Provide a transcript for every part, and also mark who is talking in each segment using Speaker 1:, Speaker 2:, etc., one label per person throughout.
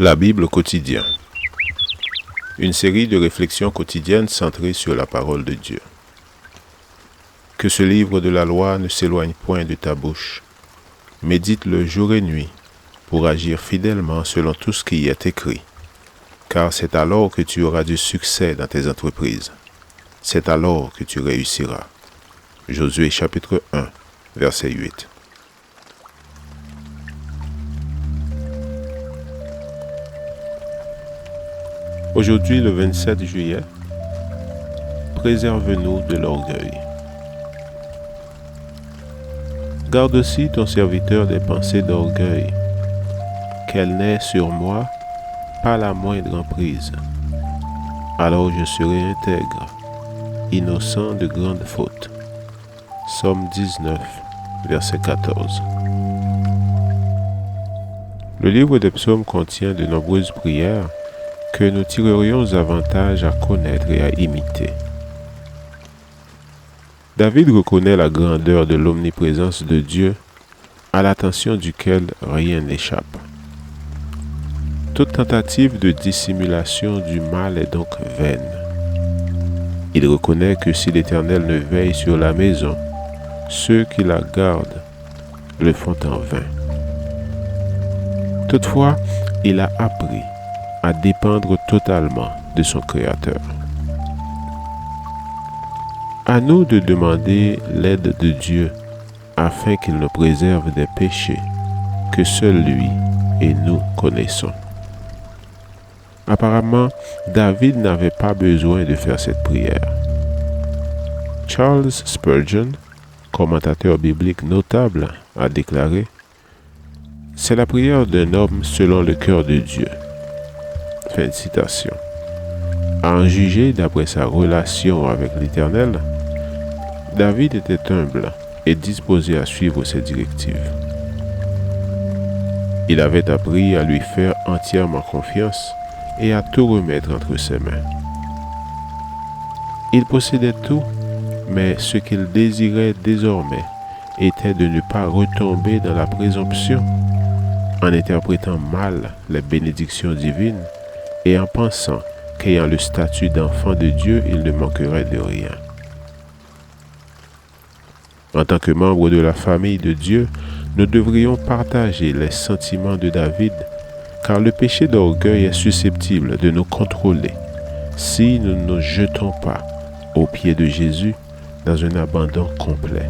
Speaker 1: La Bible quotidien. Une série de réflexions quotidiennes centrées sur la parole de Dieu. Que ce livre de la loi ne s'éloigne point de ta bouche. Médite-le jour et nuit pour agir fidèlement selon tout ce qui y est écrit. Car c'est alors que tu auras du succès dans tes entreprises. C'est alors que tu réussiras. Josué chapitre 1, verset 8. Aujourd'hui, le 27 juillet, préserve-nous de l'orgueil. Garde aussi ton serviteur des pensées d'orgueil, qu'elle n'ait sur moi pas la moindre emprise. Alors je serai intègre, innocent de grandes fautes. Psaume 19, verset 14. Le livre des psaumes contient de nombreuses prières que nous tirerions avantage à connaître et à imiter. David reconnaît la grandeur de l'omniprésence de Dieu, à l'attention duquel rien n'échappe. Toute tentative de dissimulation du mal est donc vaine. Il reconnaît que si l'Éternel ne veille sur la maison, ceux qui la gardent le font en vain. Toutefois, il a appris à dépendre totalement de son Créateur. À nous de demander l'aide de Dieu afin qu'il nous préserve des péchés que seul lui et nous connaissons. Apparemment, David n'avait pas besoin de faire cette prière. Charles Spurgeon, commentateur biblique notable, a déclaré « C'est la prière d'un homme selon le cœur de Dieu. » Fin de citation. À en juger d'après sa relation avec l'Éternel, David était humble et disposé à suivre ses directives. Il avait appris à lui faire entièrement confiance et à tout remettre entre ses mains. Il possédait tout, mais ce qu'il désirait désormais était de ne pas retomber dans la présomption en interprétant mal les bénédictions divines et en pensant qu'ayant le statut d'enfant de Dieu, il ne manquerait de rien. En tant que membre de la famille de Dieu, nous devrions partager les sentiments de David, car le péché d'orgueil est susceptible de nous contrôler si nous ne nous jetons pas aux pieds de Jésus dans un abandon complet.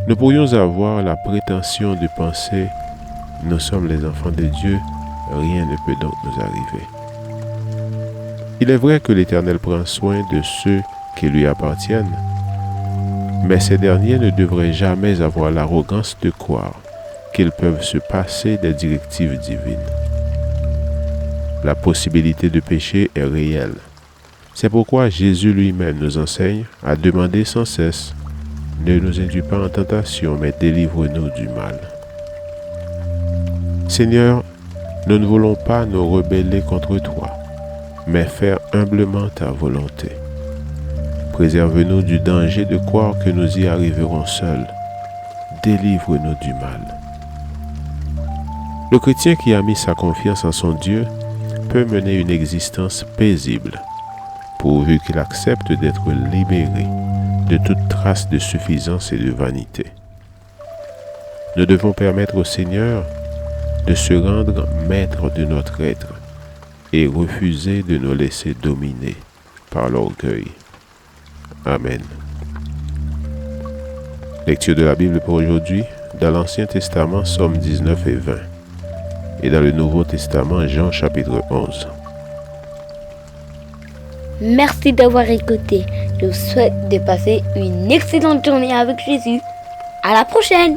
Speaker 1: Nous pourrions avoir la prétention de penser « Nous sommes les enfants de Dieu », rien ne peut donc nous arriver. Il est vrai que l'Éternel prend soin de ceux qui lui appartiennent, mais ces derniers ne devraient jamais avoir l'arrogance de croire qu'ils peuvent se passer des directives divines. La possibilité de pécher est réelle. C'est pourquoi Jésus lui-même nous enseigne à demander sans cesse « Ne nous induis pas en tentation, mais délivre-nous du mal. » Seigneur, nous ne voulons pas nous rebeller contre toi, mais faire humblement ta volonté. Préserve-nous du danger de croire que nous y arriverons seuls. Délivre-nous du mal. Le chrétien qui a mis sa confiance en son Dieu peut mener une existence paisible, pourvu qu'il accepte d'être libéré de toute trace de suffisance et de vanité. Nous devons permettre au Seigneur de se rendre maître de notre être et refuser de nous laisser dominer par l'orgueil. Amen. Lecture de la Bible pour aujourd'hui, dans l'Ancien Testament, Psaumes 19 et 20, et dans le Nouveau Testament, Jean chapitre 11.
Speaker 2: Merci d'avoir écouté. Je vous souhaite de passer une excellente journée avec Jésus. À la prochaine!